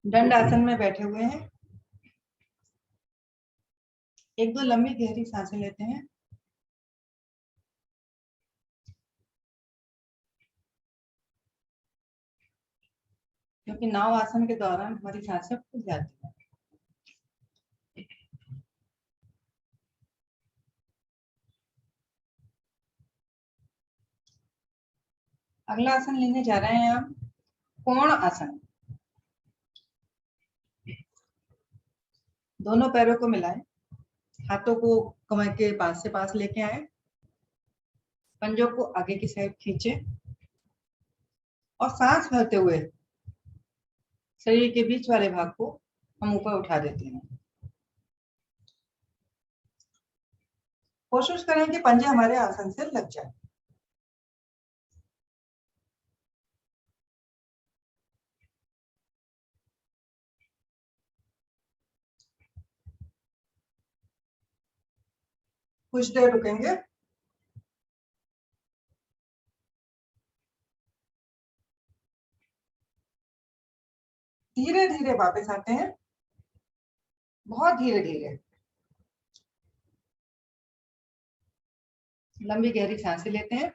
दंड आसन में बैठे हुए हैं। एक दो लंबी गहरी सांसें लेते हैं। क्योंकि नाव आसन के दौरान हमारी सांसें फूल जाती हैं। अगला आसन लेने जा रहे हैं हम कोण आसन। दोनों पैरों को मिलाएं, हाथों को कमर के पास से पास लेके आए, पंजों को आगे की साइड खींचे और सांस भरते हुए शरीर के बीच वाले भाग को हम ऊपर उठा देते हैं। कोशिश करें कि पंजे हमारे आसन से लग जाए। कुछ देर रुकेंगे। धीरे धीरे वापस आते हैं, बहुत धीरे धीरे। लंबी गहरी सांसें लेते हैं।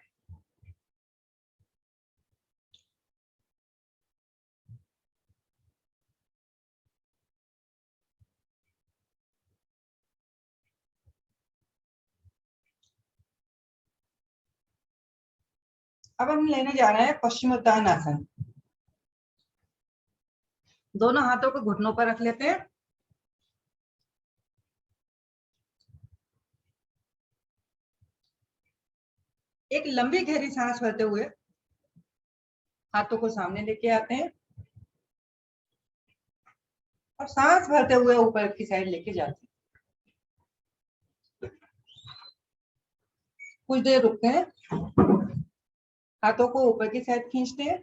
अब हम लेने जा रहे हैं पश्चिमोत्तान आसन। दोनों हाथों को घुटनों पर रख लेते हैं। एक लंबी गहरी सांस भरते हुए हाथों को सामने लेके आते हैं और सांस भरते हुए ऊपर की साइड लेके जाते हैं। कुछ देर रुकते हैं, हाथों को ऊपर की साइड खींचते हैं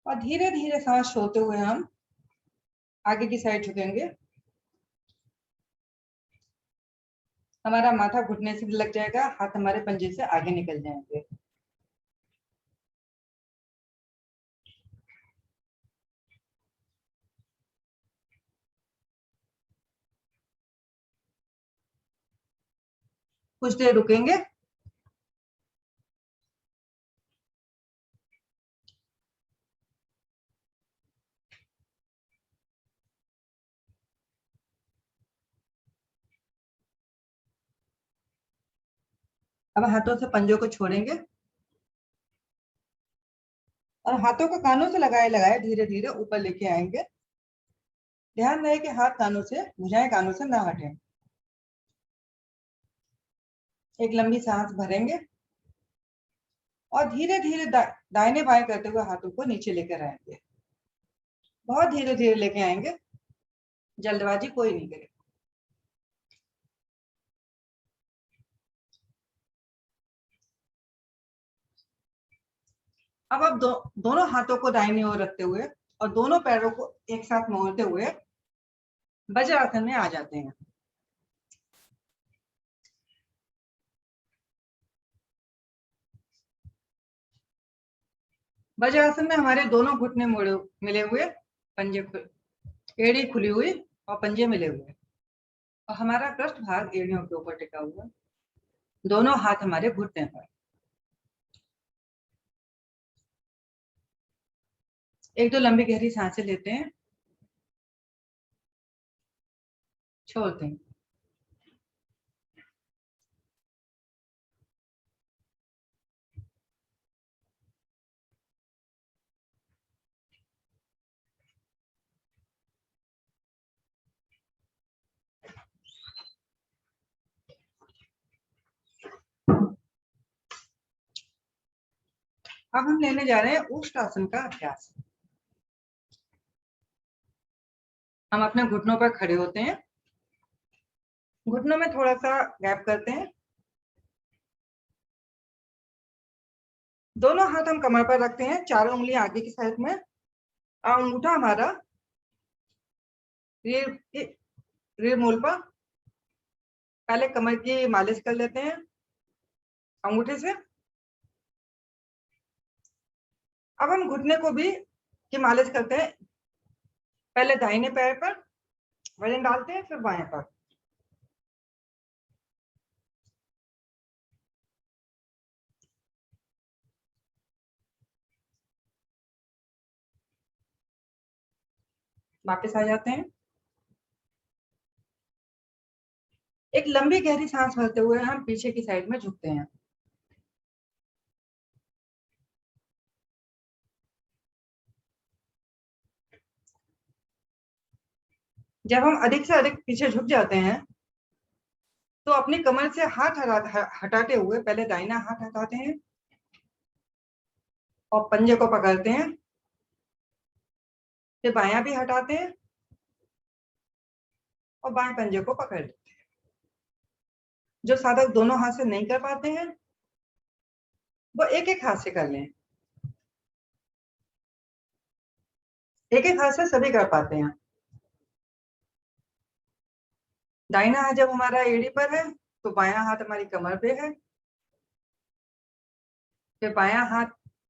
और धीरे धीरे सांस छोड़ते हुए हम आगे की साइड झुकेंगे। हमारा माथा घुटने से लग जाएगा, हाथ हमारे पंजे से आगे निकल जाएंगे। कुछ देर रुकेंगे। अब हाथों से पंजों को छोड़ेंगे और हाथों को कानों से लगाए लगाए धीरे धीरे ऊपर लेके आएंगे। ध्यान रहे कि हाथ कानों से, भुजाएं कानों से ना हटें। एक लंबी सांस भरेंगे और धीरे धीरे दाहिने बाएं करते हुए हाथों को नीचे लेकर आएंगे। बहुत धीरे धीरे लेके आएंगे, जल्दबाजी कोई नहीं करे। अब आप दोनों हाथों को दाहिनी ओर रखते हुए और दोनों पैरों को एक साथ मोड़ते हुए वज्रासन में आ जाते हैं। वज्रासन में हमारे दोनों घुटने मिले हुए, पंजे एड़ी खुली हुई और पंजे मिले हुए और हमारा पृष्ठ भाग एड़ियों के ऊपर टिका हुआ, दोनों हाथ हमारे घुटने पर। एक दो लंबी गहरी सांसें लेते हैं, छोड़ते हैं। अब हम लेने जा रहे हैं ऊष्ट आसन का अभ्यास। हम अपने घुटनों पर खड़े होते हैं, घुटनों में थोड़ा सा गैप करते हैं, दोनों हाथ हम कमर पर रखते हैं, चारों उंगलियां आगे की साइड में, अंगूठा हमारा रीढ़ मूल पर। पहले कमर की मालिश कर लेते हैं अंगूठे से। अब हम घुटने को भी की मालिश करते हैं। पहले दाहिने पैर पर वजन डालते हैं, फिर बाएं पर। वापस आ जाते हैं। एक लंबी गहरी सांस भरते हुए हम पीछे की साइड में झुकते हैं। जब हम अधिक से अधिक पीछे झुक जाते हैं तो अपनी कमर से हाथ हटाते हुए पहले दाहिना हाथ हटाते हैं और पंजे को पकड़ते हैं, फिर बायां भी हटाते हैं और बाएं पंजे को पकड़ लेते हैं। जो साधक दोनों हाथ से नहीं कर पाते हैं वो एक एक हाथ से कर लें। एक एक हाथ से सभी कर पाते हैं। दाहिना हाथ जब हमारा एड़ी पर है तो बायां हाथ हमारी कमर पे है, फिर बायां हाथ,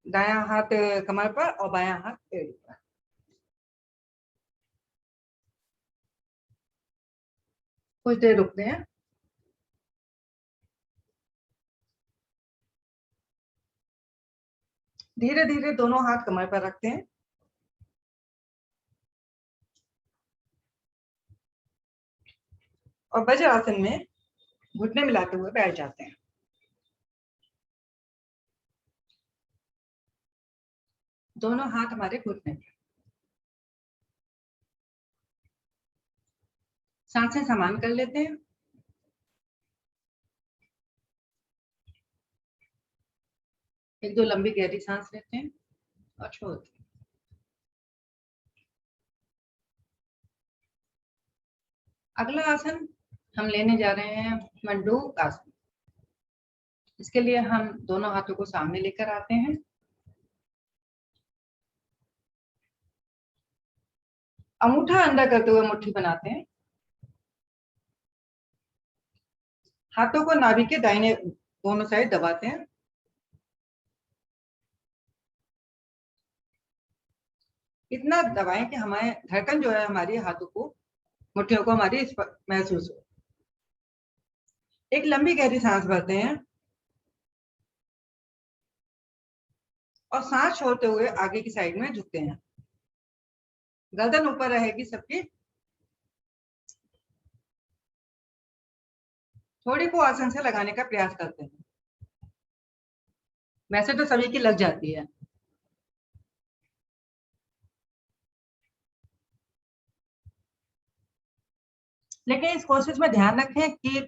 दायां हाथ कमर पर और बायां हाथ एड़ी पर। कुछ देर रुकते हैं। धीरे धीरे दोनों हाथ कमर पर रखते हैं और वज्रासन में घुटने मिलाते हुए बैठ जाते हैं। दोनों हाथ हमारे घुटने पे। सांसें समान कर लेते हैं। एक दो लंबी गहरी सांस लेते हैं और छोड़ते हैं। अगला आसन हम लेने जा रहे हैं मंडूक आसन। इसके लिए हम दोनों हाथों को सामने लेकर आते हैं। अंगूठा अंदर करते हुए मुट्ठी बनाते हैं। हाथों को नाभि के दाहिने दोनों साइड दबाते हैं। इतना दबाएं कि हमारे धड़कन जो है हमारी हाथों को, मुट्ठियों को हमारी इस पर महसूस हो। एक लंबी गहरी सांस भरते हैं और सांस छोड़ते हुए आगे की साइड में झुकते हैं। गर्दन ऊपर रहेगी सबकी। थोड़ी को आसन से लगाने का प्रयास करते हैं। वैसे तो सभी की लग जाती है। लेकिन इस कोशिश में ध्यान रखें कि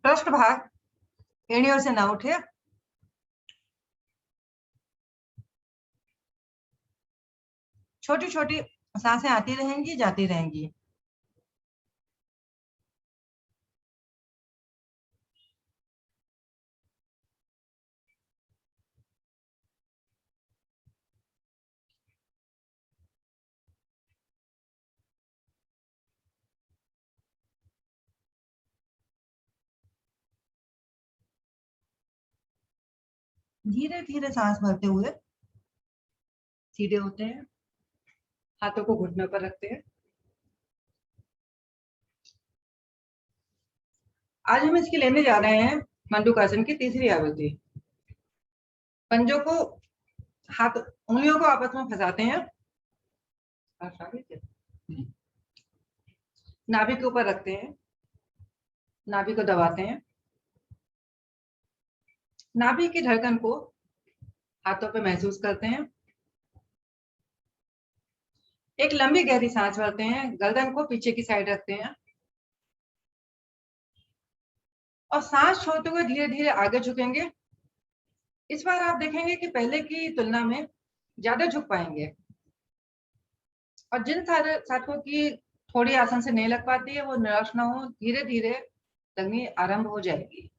पृष्ठ भाग एड़ियों से ना उठे। छोटी छोटी सांसें आती रहेंगी, जाती रहेंगी। धीरे धीरे सांस भरते हुए सीधे होते हैं। हाथों को घुटनों पर रखते हैं। आज हम इसकी लेने जा रहे हैं मंडूकासन की तीसरी आवृत्ति। पंजों को, हाथ उंगलियों को आपस में फंसाते हैं। नाभि के ऊपर रखते हैं। नाभि को दबाते हैं। नाभि की धड़कन को हाथों पे महसूस करते हैं। एक लंबी गहरी सांस भरते हैं। गर्दन को पीछे की साइड रखते हैं और सांस छोड़ते हुए धीरे धीरे आगे झुकेंगे। इस बार आप देखेंगे कि पहले की तुलना में ज्यादा झुक पाएंगे। और जिन सारे साथियों की थोड़ी आसन से नहीं लग पाती है वो निराश ना हो, धीरे धीरे लगनी आरंभ हो जाएगी।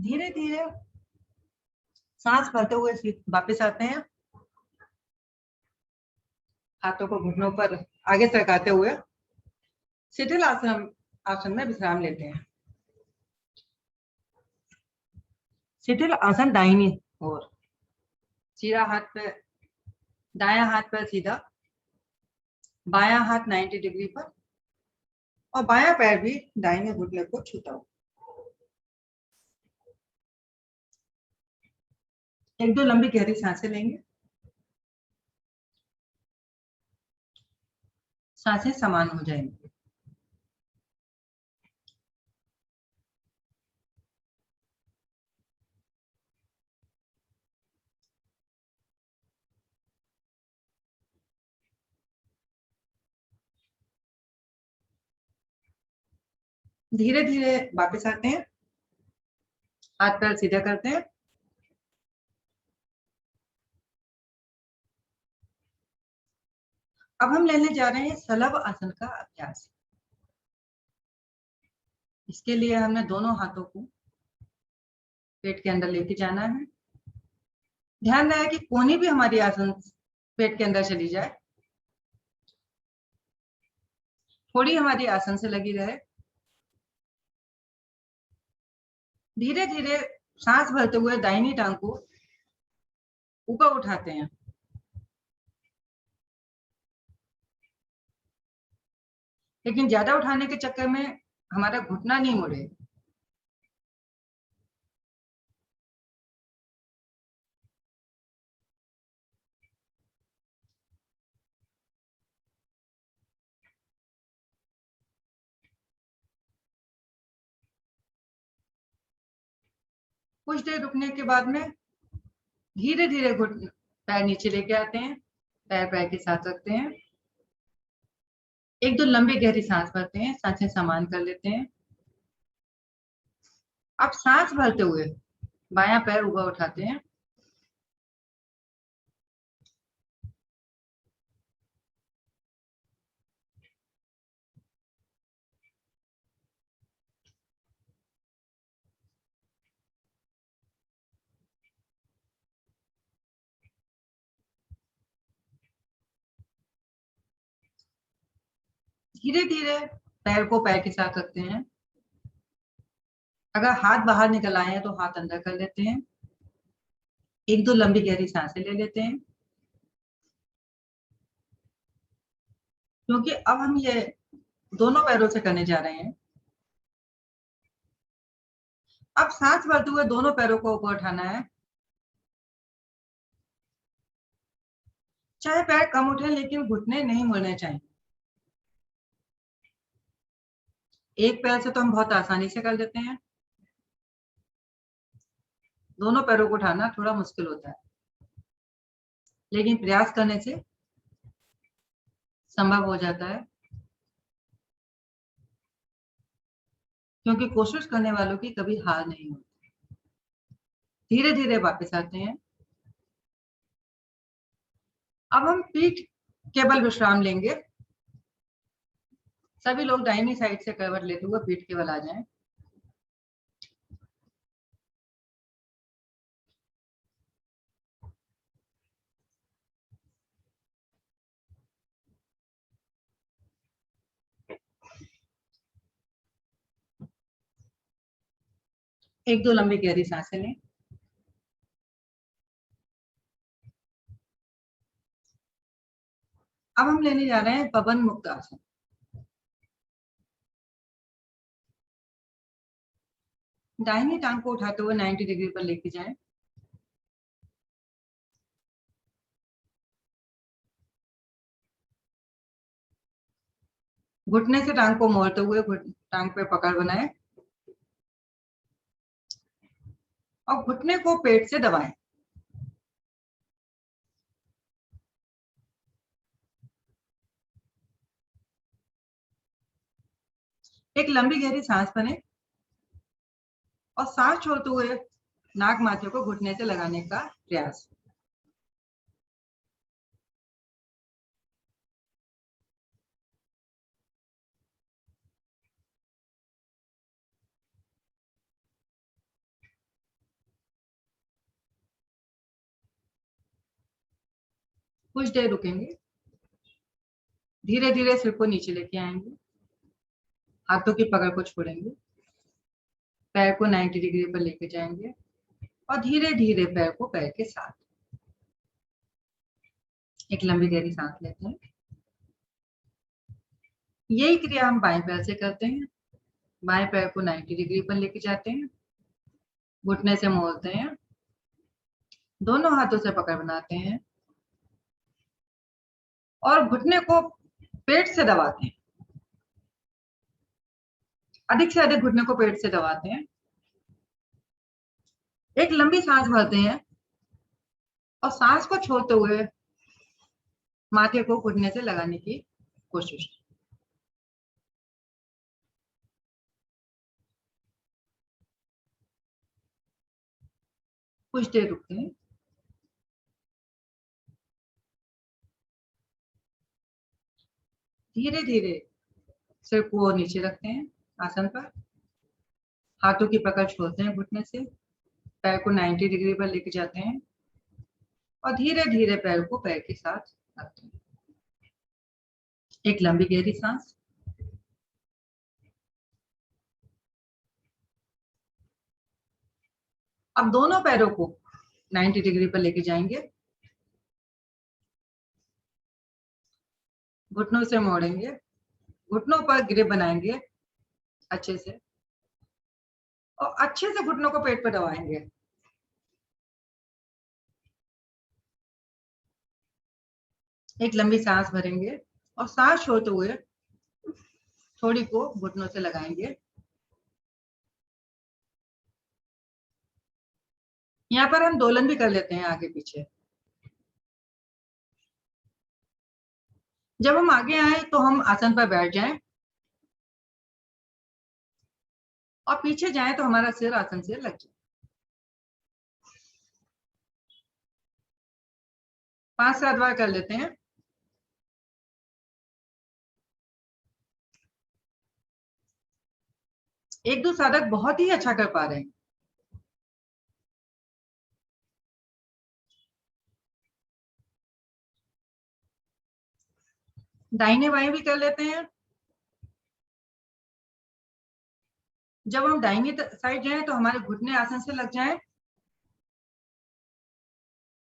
धीरे धीरे सांस भरते हुए वापस आते हैं, हाथों को घुटनों पर आगे सरकाते हुए शिथिल आसन में विश्राम लेते हैं। शिथिल आसन दाहिनी ओर, सीधा हाथ पे, दायां हाथ पर सीधा, बायां हाथ 90 डिग्री पर और बायां पैर भी दाहिने घुटने को छूता हो। एक दो लंबी गहरी सांसें लेंगे। सांसें समान हो जाएंगी। धीरे धीरे वापस आते हैं, हाथ पैर सीधा करते हैं। अब हम लेने जा रहे हैं सलभ आसन का अभ्यास। इसके लिए हमने दोनों हाथों को पेट के अंदर लेके जाना है। ध्यान रहे कि कोनी भी हमारी आसन पेट के अंदर चली जाए, थोड़ी हमारी आसन से लगी रहे। धीरे धीरे सांस भरते हुए दाहिनी टांग को ऊपर उठाते हैं। लेकिन ज्यादा उठाने के चक्कर में हमारा घुटना नहीं मुड़े। कुछ देर रुकने के बाद में धीरे धीरे घुटने पैर नीचे लेके आते हैं, पैर पैर के साथ रखते हैं। एक दो लंबी गहरी सांस भरते हैं, सांसें समान कर लेते हैं। अब सांस भरते हुए बायां पैर ऊपर उठाते हैं। धीरे धीरे पैर को पैर के साथ रखते हैं। अगर हाथ बाहर निकल आए हैं तो हाथ अंदर कर लेते हैं। एक दो लंबी गहरी सांसें ले लेते हैं, क्योंकि अब हम ये दोनों पैरों से करने जा रहे हैं। अब सांस भरते हुए दोनों पैरों को ऊपर उठाना है। चाहे पैर कम उठे लेकिन घुटने नहीं मुड़ने चाहिए। एक पैर से तो हम बहुत आसानी से कर लेते हैं, दोनों पैरों को उठाना थोड़ा मुश्किल होता है, लेकिन प्रयास करने से संभव हो जाता है, क्योंकि कोशिश करने वालों की कभी हार नहीं होती। धीरे धीरे वापस आते हैं। अब हम पीठ केवल विश्राम लेंगे। सभी लोग दाहिनी साइड से करवट लेते हुए पीठ केवल आ जाएं। एक दो लंबी गहरी सांसें लें। अब हम लेने जा रहे हैं पवन मुक्त आसन। दाहिनी टांग को उठाते हुए 90 डिग्री पर लेके जाएं। घुटने से टांग को मोड़ते हुए टांग पे पकड़ बनाएं और घुटने को पेट से दबाएं। एक लंबी गहरी सांस बने और सांस छोड़ते हुए नाक माथे को घुटने से लगाने का प्रयास। कुछ देर रुकेंगे, धीरे धीरे सिर को नीचे लेके आएंगे, हाथों की पकड़ को छोड़ेंगे, पैर को 90 डिग्री पर लेके जाएंगे और धीरे धीरे पैर को पैर के साथ एक लंबी गहरी सांस लेते हैं। यही क्रिया हम बाएं पैर से करते हैं। बाएं पैर को 90 डिग्री पर लेके जाते हैं, घुटने से मोड़ते हैं, दोनों हाथों से पकड़ बनाते हैं और घुटने को पेट से दबाते हैं। अधिक से अधिक घुटने को पेट से दबाते हैं। एक लंबी सांस भरते हैं और सांस को छोड़ते हुए माथे को घुटने से लगाने की कोशिश। कुछ देर रुकते हैं। धीरे धीरे सिर को नीचे रखते हैं आसन पर, हाथों की पकड़ छोड़ते हैं घुटने से, पैर को 90 डिग्री पर लेके जाते हैं और धीरे धीरे पैर को पैर के साथ रखते हैं। एक लंबी गहरी सांस। अब दोनों पैरों को 90 डिग्री पर लेके जाएंगे, घुटनों से मोड़ेंगे, घुटनों पर ग्रिप बनाएंगे अच्छे से और अच्छे से घुटनों को पेट पर दबाएंगे। एक लंबी सांस भरेंगे और सांस छोड़ते हुए थोड़ी को घुटनों से लगाएंगे। यहाँ पर हम दोलन भी कर लेते हैं आगे पीछे। जब हम आगे आए तो हम आसन पर बैठ जाएं और पीछे जाएं तो हमारा सिर आसन से लग जाए। 5-7 बार कर लेते हैं। एक दो साधक बहुत ही अच्छा कर पा रहे हैं। दाहिने बाएं भी कर लेते हैं। जब हम दाहिनी साइड जाएं तो हमारे घुटने आसन से लग जाएं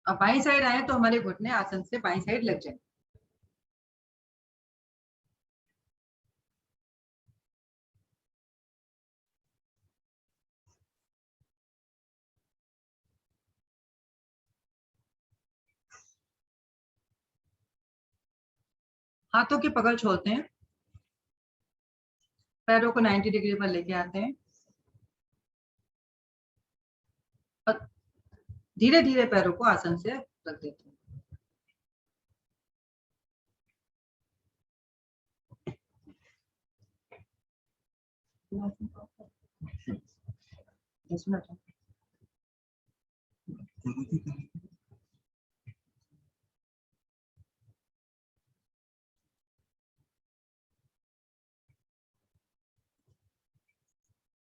और बाईं साइड आए तो हमारे घुटने आसन से बाईं साइड लग जाएं। हाथों की पकड़ छोड़ते हैं, पैरों को 90 डिग्री पर लेके आते हैं और धीरे धीरे पैरों को आसन से रख देते हैं।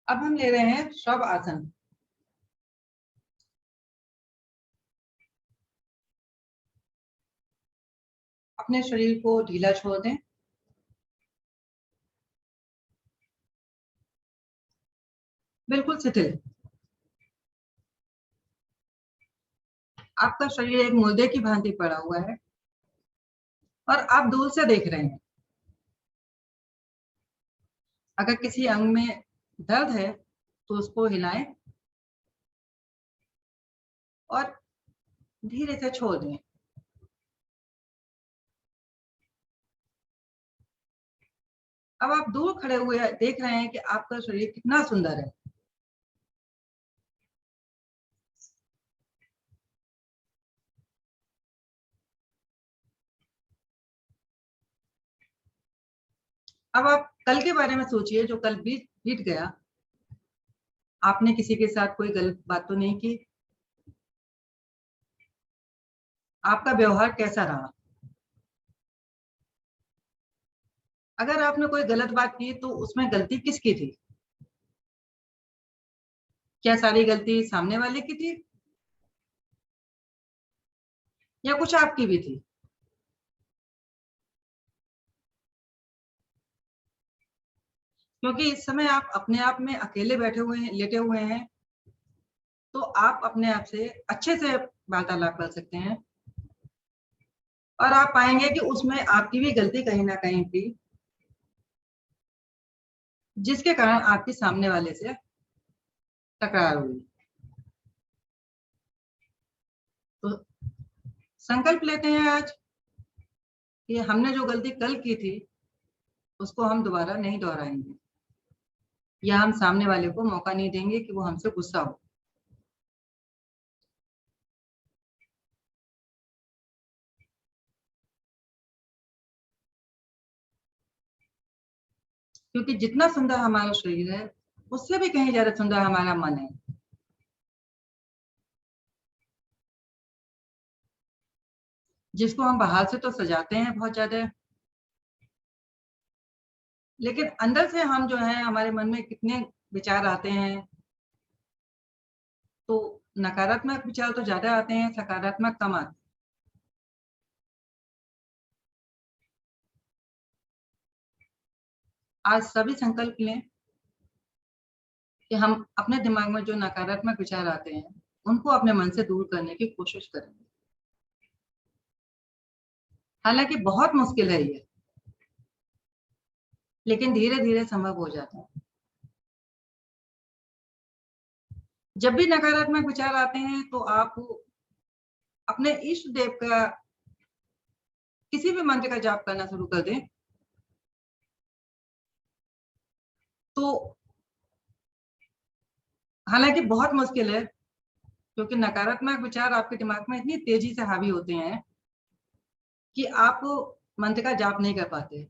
अब हम ले रहे हैं शव आसन। अपने शरीर को ढीला छोड़ दें, बिल्कुल शिथिल। आपका शरीर एक मुर्दे की भांति पड़ा हुआ है और आप दूर से देख रहे हैं। अगर किसी अंग में दर्द है तो उसको हिलाएं और धीरे से छोड़ दें। अब आप दूर खड़े हुए देख रहे हैं कि आपका शरीर कितना सुंदर है। अब आप कल के बारे में सोचिए, जो कल बीत बीत गया। आपने किसी के साथ कोई गलत बात तो नहीं की? आपका व्यवहार कैसा रहा? अगर आपने कोई गलत बात की तो उसमें गलती किसकी थी? क्या सारी गलती सामने वाले की थी या कुछ आपकी भी थी? क्योंकि इस समय आप अपने आप में अकेले बैठे हुए हैं, लेटे हुए हैं, तो आप अपने आप से अच्छे से वार्तालाप कर सकते हैं और आप पाएंगे कि उसमें आपकी भी गलती कहीं ना कहीं थी, जिसके कारण आपके सामने वाले से तकरार हुई। तो संकल्प लेते हैं आज कि हमने जो गलती कल की थी उसको हम दोबारा नहीं दोहराएंगे, या हम सामने वाले को मौका नहीं देंगे कि वो हमसे गुस्सा हो। क्योंकि जितना सुंदर हमारा शरीर है, उससे भी कहीं ज्यादा सुंदर हमारा मन है। जिसको हम बाहर से तो सजाते हैं बहुत ज्यादा, लेकिन अंदर से हम जो है, हमारे मन में कितने विचार आते हैं। तो नकारात्मक विचार तो ज्यादा आते हैं, सकारात्मक कम आते हैं। आज सभी संकल्प लें कि हम अपने दिमाग में जो नकारात्मक विचार आते हैं उनको अपने मन से दूर करने की कोशिश करेंगे। हालांकि बहुत मुश्किल है ये, लेकिन धीरे धीरे संभव हो जाता है। जब भी नकारात्मक विचार आते हैं तो आप अपने इष्ट देव का किसी भी मंत्र का जाप करना शुरू कर दें। तो हालांकि बहुत मुश्किल है, क्योंकि नकारात्मक विचार आपके दिमाग में इतनी तेजी से हावी होते हैं कि आप मंत्र का जाप नहीं कर पाते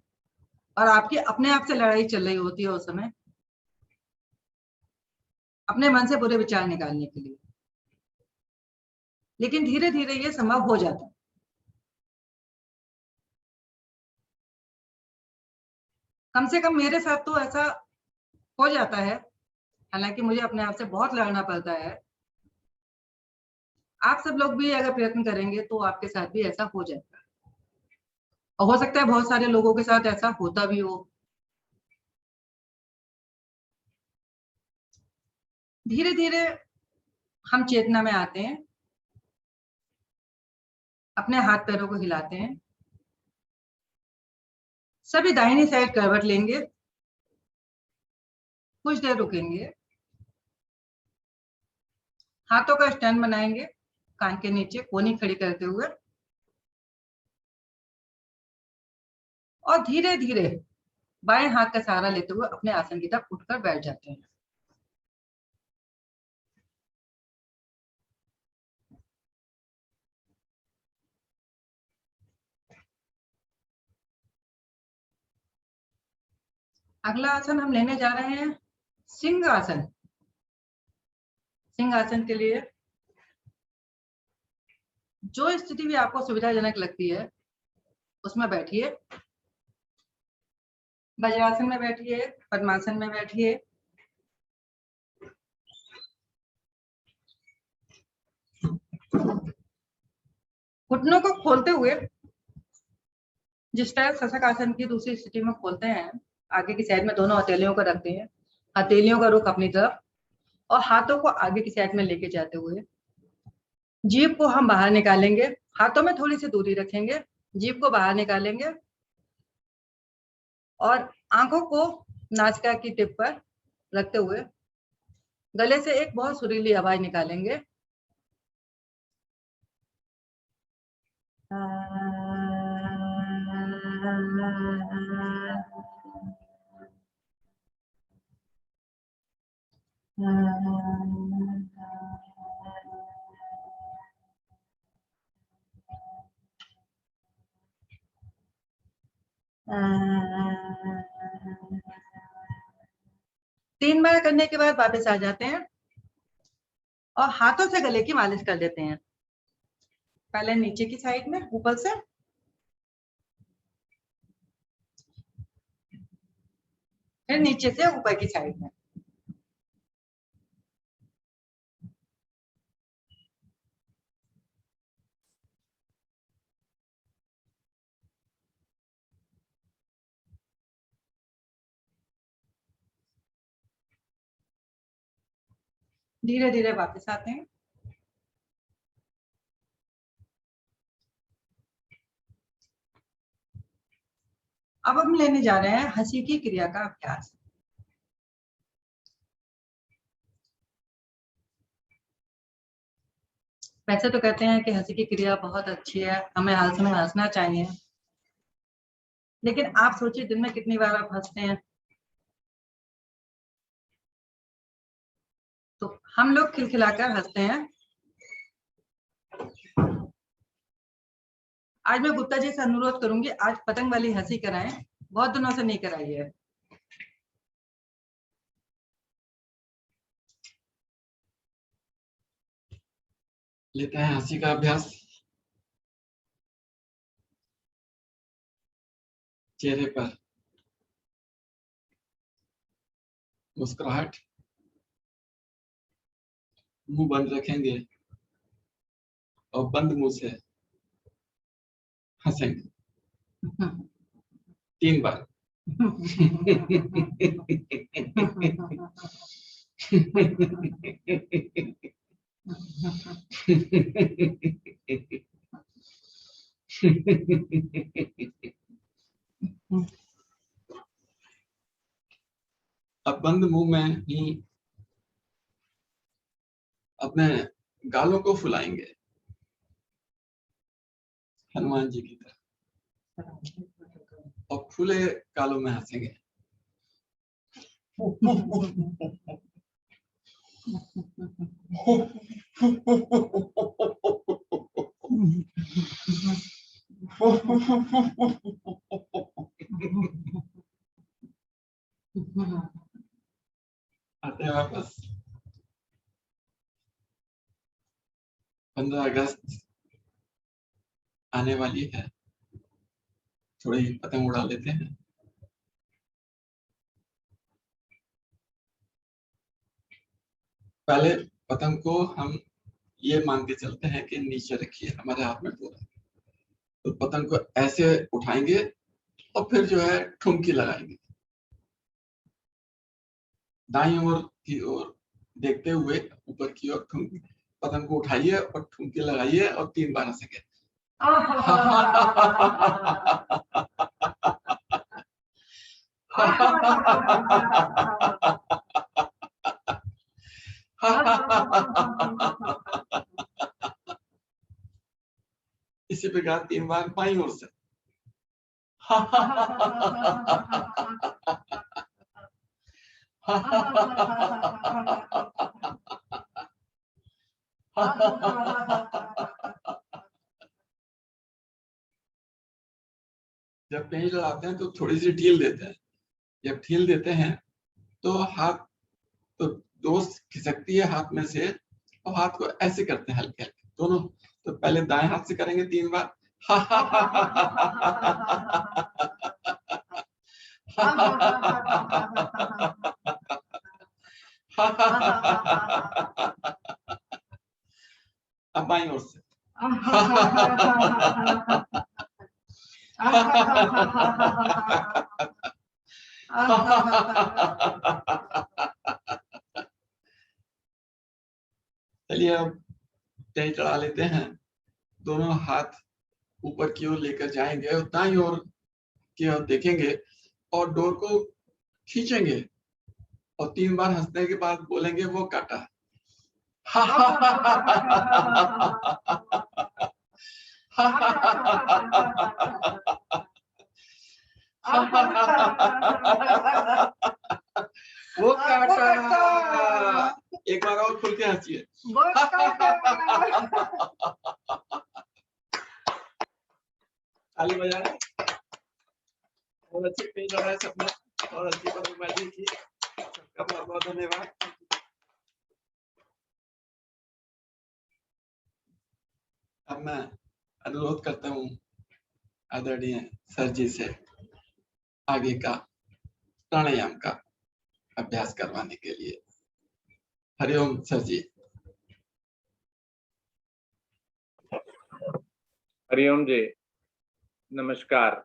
और आपकी अपने आप से लड़ाई चल रही होती है उस समय, अपने मन से बुरे विचार निकालने के लिए। लेकिन धीरे धीरे ये संभव हो जाता है। कम से कम मेरे साथ तो ऐसा हो जाता है। हालांकि मुझे अपने आप से बहुत लड़ना पड़ता है। आप सब लोग भी अगर प्रयत्न करेंगे तो आपके साथ भी ऐसा हो जाएगा, और हो सकता है बहुत सारे लोगों के साथ ऐसा होता भी हो। धीरे धीरे हम चेतना में आते हैं, अपने हाथ पैरों को हिलाते हैं, सभी दाहिनी साइड करवट लेंगे, कुछ देर रुकेंगे, हाथों का स्टैंड बनाएंगे कान के नीचे कोहनी खड़ी करते हुए, और धीरे धीरे बाएं हाथ का सहारा लेते हुए अपने आसन की तरफ उठकर बैठ जाते हैं। अगला आसन हम लेने जा रहे हैं सिंह आसन। सिंह आसन के लिए जो स्थिति भी आपको सुविधाजनक लगती है उसमें बैठिए। वज्रासन में बैठिए, पद्मासन में बैठिए। घुटनों को खोलते हुए, जिस तरह शशक आसन की दूसरी स्थिति में खोलते हैं, आगे की साइड में दोनों हथेलियों को रखते हैं, हथेलियों का रुख अपनी तरफ, और हाथों को आगे की साइड में लेके जाते हुए जीभ को हम बाहर निकालेंगे। हाथों में थोड़ी सी दूरी रखेंगे, जीभ को बाहर निकालेंगे और आंखों को नासिका की टिप पर रखते हुए गले से एक बहुत सुरीली आवाज निकालेंगे। तीन बार करने के बाद वापस आ जाते हैं और हाथों से गले की मालिश कर देते हैं। पहले नीचे की साइड में ऊपर से, फिर नीचे से ऊपर की साइड में। धीरे धीरे वापस आते हैं। अब हम लेने जा रहे हैं हंसी की क्रिया का अभ्यास। वैसे तो कहते हैं कि हंसी की क्रिया बहुत अच्छी है, हमें हर समय हंसना चाहिए, लेकिन आप सोचिए दिन में कितनी बार आप हंसते हैं। तो हम लोग खिलखिलाकर हंसते हैं। आज मैं गुप्ता जी से अनुरोध करूंगी, आज पतंग वाली हंसी कराएं, बहुत दिनों से नहीं कराई है। लेते हैं हंसी का अभ्यास। चेहरे पर मुस्कुराहट, मुंह बंद रखेंगे और बंद मुंह से हंसेंगे 3 बार। अब बंद मुंह में ही अपने गालों को फुलाएंगे हनुमान जी की तरह और फूले गालों में हंसेंगे। आते हैं वापस। 15 अगस्त आने वाली है, थोड़ी पतंग उड़ा लेते हैं। पहले पतंग को हम ये मान के चलते हैं कि नीचे रखिए, हमारे हाथ में पूरा, तो पतंग को ऐसे उठाएंगे और फिर जो है ठुमकी लगाएंगे, दाईं ओर की ओर देखते हुए ऊपर की ओर ठुमकी, पतंग को उठाइए और ठुमकी लगाइए और 3 बार हंसेंगे। इसी प्रकार 3 बार बाईं ओर से। जब पेंच लड़ाते हैं तो थोड़ी सी ढील देते हैं, जब ढील देते हैं तो हाथ तो दोस्त खिसकती है हाथ में से और हाथ को ऐसे करते हैं हल्के हल्के दोनों। तो पहले दाएं हाथ से करेंगे 3 बार। अब बाईं ओर से। चलिए अब तेज चढ़ा लेते हैं। दोनों हाथ ऊपर की ओर लेकर जाएंगे और दाईं ओर की ओर देखेंगे और डोर को खींचेंगे और 3 बार हंसने के बाद बोलेंगे वो काटा। वो काटा। एक बार और खुल के हंसिए। ताली बजाएं। और अच्छी पेज लगाए सबने और अच्छी पतंगबाजी की। सबका बहुत बहुत धन्यवाद। अब मैं अनुरोध करता हूँ आदरणीय सर जी से आगे का प्राणायाम का अभ्यास करवाने के लिए। हरिओम सर जी। हरिओम जी, नमस्कार।